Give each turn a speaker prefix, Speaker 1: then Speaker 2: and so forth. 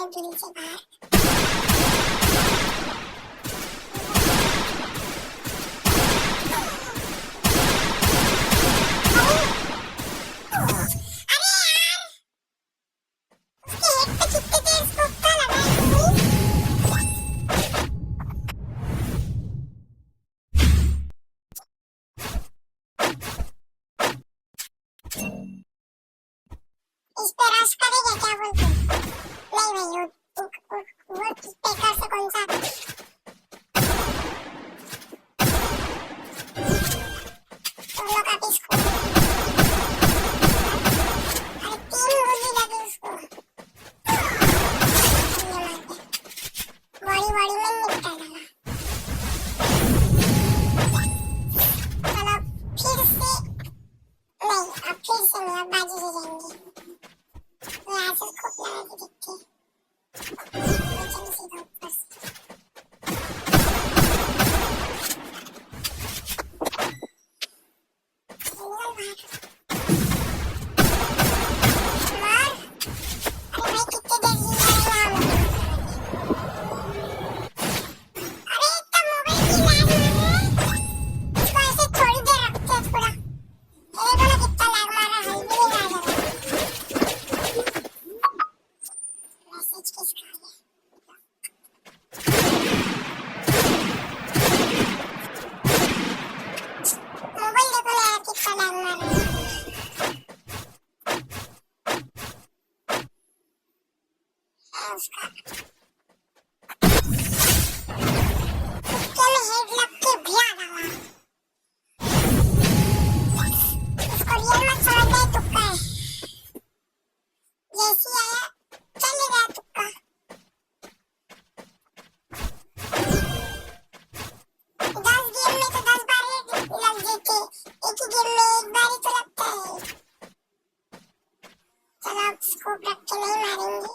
Speaker 1: है बिल से बाहर। इस पे रश करेगा क्या बोलते? नहीं भाई वो स्पीकर से कौन सा तुम लोग आप इसको अरे 3 गोली लगी उसको बॉडी बॉडी में निपटा डाला। चलो फिर से नहीं, अब फिर से नहीं, अब बाजी से जाएंगे। यहाँ से स्कोप लगा के देखते हैं। चलो सीधा ऊपर से निकल बाहर। मार। अरे भाई कितने देर जिंदा रहना हम लोग। अरे इतना मोबाइल की लैग मार रहा है। इसको ऐसे थोड़ी देर रखते हैं थोड़ा। ये देखो ना कितना लैग मार रहा है, हल भी नहीं आ रहा है। मैसेज किसका आ गया? मोबाइल देखो ना यार कितना लैग मार रहा है। उसका तुक्के में हेड लग के भी आ डाला। उसको रियल मत समझना, ये तुक्का है। जैसे ही आया चले गया तुक्का। 10 गेम में तो 10 बार हेड लग जाते, एक ही गेम में एक बार ही तो लगता है। चलो अब स्कोप रख के नहीं मारेंगे।